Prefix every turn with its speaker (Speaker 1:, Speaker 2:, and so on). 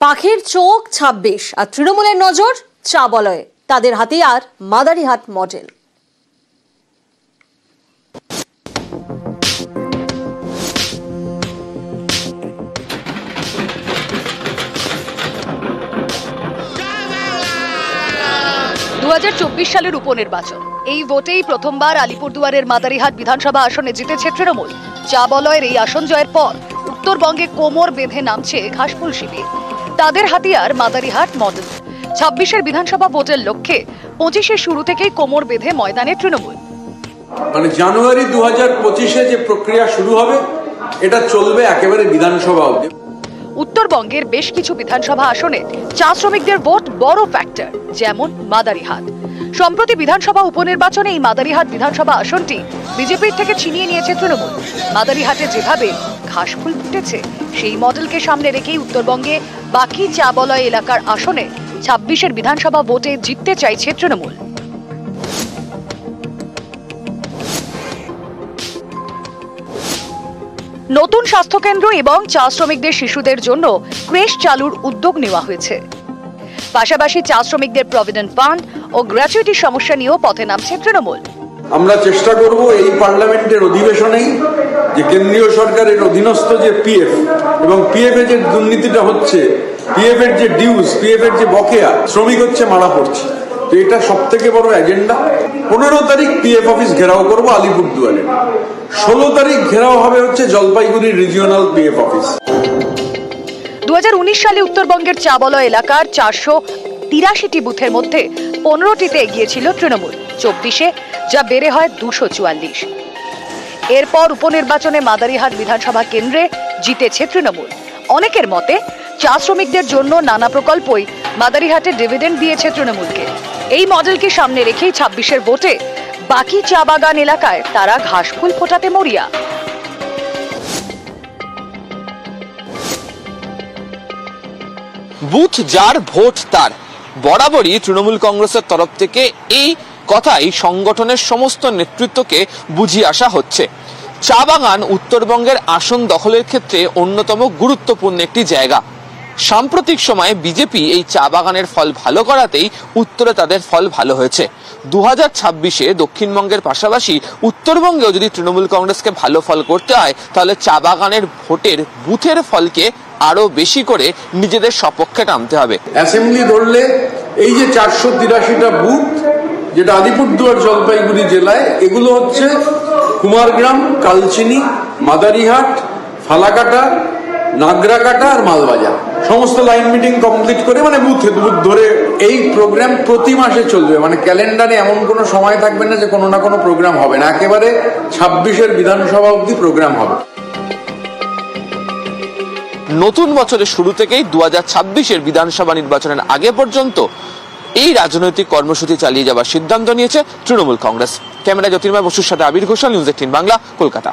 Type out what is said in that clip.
Speaker 1: পাখির চোখ ২৬ আর তৃণমূলের নজর চা বলয়ে। তাদের হাতিয়ার মাদারিহাট মডেল।
Speaker 2: সালের উপনির্বাচন। এই ভোটেই প্রথমবার আলিপুরদুয়ারের মাদারিহাট বিধানসভা আসনে জিতেছে তৃণমূল। চা বলয়ের এই আসন জয়ের পর উত্তরবঙ্গে কোমর বেঁধে নামছে ঘাসফুল শিবির। তাদের হাতিয়ার মাদারিহাট মডেল। ২৬-এর বিধানসভা ভোটের লক্ষ্যে ২৫-এর শুরু থেকেই কোমর বেঁধে ময়দানে তৃণমূল।
Speaker 3: মানে জানুয়ারি ২০২৫-এ যে প্রক্রিয়া শুরু হবে এটা চলবে একেবারে বিধানসভা অবধি।
Speaker 2: উত্তরবঙ্গের বেশ কিছু বিধানসভা আসনে চা শ্রমিকদের ভোট বড় ফ্যাক্টর, যেমন মাদারিহাট। সম্প্রতি বিধানসভা উপনির্বাচনে এই মাদারিহাট বিধানসভা আসনটি বিজেপির থেকে ছিনিয়ে নিয়েছে তৃণমূল। মাদারিহাটে যেভাবে ঘাসফুল ফুটেছে সেই মডেলকে সামনে রেখেই উত্তরবঙ্গে বাকি চা বলয় এলাকার আসনে ২৬-এর বিধানসভা ভোটে জিততে চাইছে তৃণমূল। নতুন স্বাস্থ্যকেন্দ্র এবং চা শ্রমিকদের শিশুদের জন্য ক্রেশ চালুর উদ্যোগ নেওয়া হয়েছে। পাশাপাশি চা শ্রমিকদের প্রভিডেন্ট ফান্ড ও গ্র্যাচুইটির সমস্যা নিয়েও পথে নামছে তৃণমূল।
Speaker 3: আমরা চেষ্টা করব এই পার্লামেন্টের অধিবেশনেই যে কেন্দ্রীয় সরকারের অধীনস্থ যে পিএফ এবং পিএফ এর যে দুর্নীতিটা হচ্ছে, পিএফ এর যে ডিউজ, পিএফ এর যে বকেয়া, শ্রমিক হচ্ছে মারা পড়ছে। তো এটা সব থেকে বড় এজেন্ডা। ১৫ তারিখ পিএফ অফিস ঘেরাও করব আলিপুরদুয়ারে। ১৬ তারিখ ঘেরাও হবে হচ্ছে জলপাইগুড়ি রিজিওনাল পিএফ অফিস।
Speaker 2: ২০১৯ সালে উত্তরবঙ্গের চা বলয় এলাকার ৪৮৩টি বুথের মধ্যে ১৫টিতে এগিয়েছিল তৃণমূল। ২৪-এ যা বেড়ে হয় ২৪৪। এরপর উপনির্বাচনে মাদারিহাট বিধানসভা কেন্দ্রে জিতেছে তৃণমূল। অনেকের মতে চা শ্রমিকদের জন্য নানা প্রকল্পই মাদারিহাটে ডিভিডেন্ড দিয়েছে তৃণমূলকে। এই মডেলকে সামনে রেখেই ২৬-এর ভোটে বাকি চা বাগান এলাকায় তারা ঘাসফুল ফোটাতে মরিয়া।
Speaker 4: বুথ যার ভোট তার, বরাবরই তৃণমূল কংগ্রেসের তরফ থেকে এই কথাই সংগঠনের সমস্ত নেতৃত্বকে বুঝিয়ে আসা হচ্ছে। চা বাগান উত্তরবঙ্গের আসন দখলের ক্ষেত্রে অন্যতম গুরুত্বপূর্ণ একটি জায়গা। সাম্প্রতিক সময়ে বিজেপি এই চা বাগানের ফল ভালো করাতেই উত্তরে তাদের ফল ভালো হয়েছে। ২০২৬-এ দক্ষিণবঙ্গের পাশাপাশি উত্তরবঙ্গেও যদি তৃণমূল কংগ্রেসকে ভালো ফল করতে হয় তাহলে চা বাগানের ভোটের বুথের ফলকে আরো বেশি করে নিজেদের সপক্ষে টানতে হবে।
Speaker 3: অ্যাসেম্বলি ধরলে এই যে ৪৮৩টা বুথ যেটা আলিপুরদুয়ার জলপাইগুড়ি জেলায়, এগুলো হচ্ছে কুমারগ্রাম, কালচিনি, মাদারিহাট, ফালাকাটা, নাগরাকাটা আর মালবাজার। সমস্ত লাইন মিটিং কমপ্লিট করে মানে বুথ ধরে এই প্রোগ্রাম প্রতি মাসে চলবে। মানে ক্যালেন্ডারে এমন কোনো সময় থাকবে না যে কোনো না কোনো প্রোগ্রাম হবে না। একেবারে ২৬-এর বিধানসভা অবধি প্রোগ্রাম হবে।
Speaker 4: নতুন বছরের শুরু থেকেই ২০২৬-এর বিধানসভা নির্বাচনের আগে পর্যন্ত এই রাজনৈতিক কর্মসূচি চালিয়ে যাওয়ার সিদ্ধান্ত নিয়েছে তৃণমূল কংগ্রেস। ক্যামেরা জ্যোতির্ময় বসুর সাথে আবির ঘোষাল, নিউজ ১৮ বাংলা, কলকাতা।